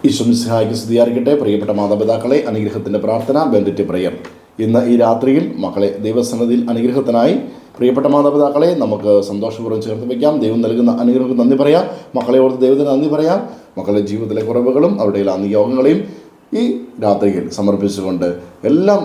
ഈശോ മിശിഹായ്ക്ക് സ്തുതിയായിരിക്കട്ടെ. പ്രിയപ്പെട്ട മാതാപിതാക്കളെ, അനുഗ്രഹത്തിൻ്റെ പ്രാർത്ഥന ബെൻഡിറ്റ് പ്രയർ. ഇന്ന് ഈ രാത്രിയിൽ മക്കളെ ദൈവസന്നിധിയിൽ അനുഗ്രഹത്തിനായി പ്രിയപ്പെട്ട മാതാപിതാക്കളെ നമുക്ക് സന്തോഷപൂർവ്വം ചേർത്ത് വയ്ക്കാം. ദൈവം നൽകുന്ന അനുഗ്രഹങ്ങൾക്ക് നന്ദി പറയാം. മക്കളെ ഓർത്ത് ദൈവത്തിന് നന്ദി പറയാം. മക്കളുടെ ജീവിതത്തിലെ കുറവുകളും അവരുടെ എല്ലാ നിയോഗങ്ങളെയും ഈ രാത്രിയിൽ സമർപ്പിച്ചുകൊണ്ട് എല്ലാം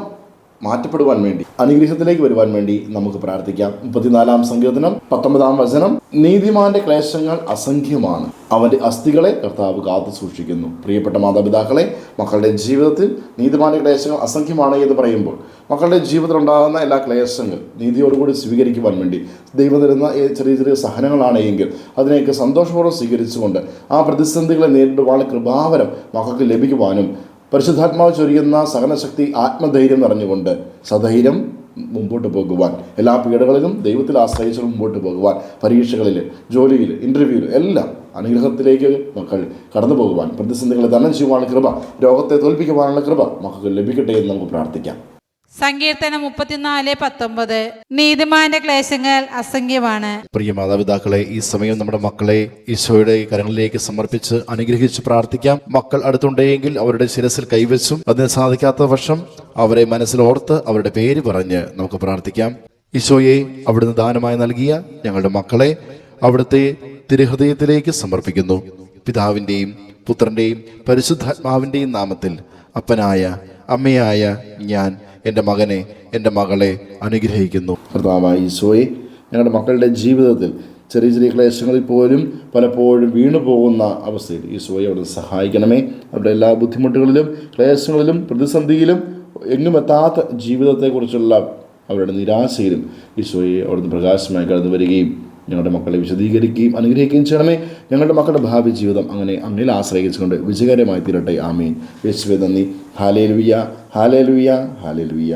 മാറ്റപ്പെടുവാൻ വേണ്ടി, അനുഗ്രഹത്തിലേക്ക് വരുവാൻ വേണ്ടി നമുക്ക് പ്രാർത്ഥിക്കാം. 34-ാം സങ്കീർത്തനം 19-ാം വചനം: നീതിമാന്റെ ക്ലേശങ്ങൾ അസംഖ്യമാണ്, അവന്റെ അസ്ഥികളെ കർത്താവ് കാത്തു സൂക്ഷിക്കുന്നു. പ്രിയപ്പെട്ട മാതാപിതാക്കളെ, മക്കളുടെ ജീവിതത്തിൽ നീതിമാന്റെ ക്ലേശങ്ങൾ അസംഖ്യമാണ് എന്ന് പറയുമ്പോൾ മക്കളുടെ ജീവിതത്തിൽ ഉണ്ടാകുന്ന എല്ലാ ക്ലേശങ്ങൾ നീതിയോടുകൂടി സ്വീകരിക്കുവാൻ വേണ്ടി ദൈവം തരുന്ന ചെറിയ ചെറിയ സഹനങ്ങളാണ് എങ്കിൽ അതിനെയൊക്കെ സന്തോഷപൂർവ്വം സ്വീകരിച്ചുകൊണ്ട് ആ പ്രതിസന്ധികളെ നേരിടുവാനുള്ള കൃപാവരം മക്കൾക്ക് ലഭിക്കുവാനും പരിശുദ്ധാത്മാവ് ചൊരിയുന്ന സഹനശക്തി, ആത്മധൈര്യം നിറഞ്ഞുകൊണ്ട് സധൈര്യം മുമ്പോട്ട് പോകുവാൻ, എല്ലാ പീഡകളിലും ദൈവത്തിൽ ആശ്രയിച്ച് മുമ്പോട്ട് പോകുവാൻ, പരീക്ഷകളിൽ, ജോലിയിൽ, ഇൻ്റർവ്യൂവിൽ എല്ലാം അനുഗ്രഹത്തിലേക്ക് മക്കൾ കടന്നു പോകുവാൻ, പ്രതിസന്ധികളെ തരണം ചെയ്യുവാനുള്ള കൃപ, രോഗത്തെ തോൽപ്പിക്കുവാനുള്ള കൃപ മക്കൾക്ക് ലഭിക്കട്ടെ എന്ന് നമുക്ക് പ്രാർത്ഥിക്കാം. സങ്കീർത്തനം 34:19 നീതിമാന്റെ ക്ലേശങ്ങൾ അസംഖ്യമാണ്. പ്രിയ മാതാപിതാക്കളെ, ഈ സമയം നമ്മുടെ മക്കളെ ഈശോയുടെ കരങ്ങളിലേക്ക് സമർപ്പിച്ച് അനുഗ്രഹിച്ച് പ്രാർത്ഥിക്കാം. മക്കൾ അടുത്തുണ്ടെങ്കിൽ അവരുടെ ശിരസിൽ കൈവച്ചും അതിന് സാധിക്കാത്ത പക്ഷം അവരെ മനസ്സിലോർത്ത് അവരുടെ പേര് പറഞ്ഞ് നമുക്ക് പ്രാർത്ഥിക്കാം. ഈശോയെ, അവിടുന്ന് ദാനമായി നൽകിയ ഞങ്ങളുടെ മക്കളെ അവിടുത്തെ തിരുഹൃദയത്തിലേക്ക് സമർപ്പിക്കുന്നു. പിതാവിൻ്റെയും പുത്രൻ്റെയും പരിശുദ്ധാത്മാവിൻ്റെയും നാമത്തിൽ അപ്പനായ അമ്മയായ ഞാൻ എൻ്റെ മകനെ, എൻ്റെ മകളെ അനുഗ്രഹിക്കുന്നു. കർത്താവായ ഈശോയെ, ഞങ്ങളുടെ മക്കളുടെ ജീവിതത്തിൽ ചെറിയ ചെറിയ ക്ലേശങ്ങളിൽ പോലും പലപ്പോഴും വീണു പോകുന്ന അവസ്ഥയിൽ ഈശോയെ അവിടുന്ന് സഹായിക്കണമേ. അവരുടെ എല്ലാ ബുദ്ധിമുട്ടുകളിലും ക്ലേശങ്ങളിലും പ്രതിസന്ധിയിലും എങ്ങും എത്താത്ത ജീവിതത്തെക്കുറിച്ചുള്ള അവരുടെ നിരാശയിലും ഈശോയെ അവിടുന്ന് പ്രകാശമായി കടന്നു വരികയും ഞങ്ങളുടെ മക്കളെ വിശദീകരിക്കുകയും അനുഗ്രഹിക്കുകയും ചെയ്യണമേ. ഞങ്ങളുടെ മക്കളുടെ ഭാവി ജീവിതം അങ്ങനെ അങ്ങിൽ ആശ്രയിച്ചുകൊണ്ട് വിജയകരമായി തീരട്ടെ. ആമീൻ. യേശുവേ നന്ദി. Hallelujah, hallelujah, hallelujah.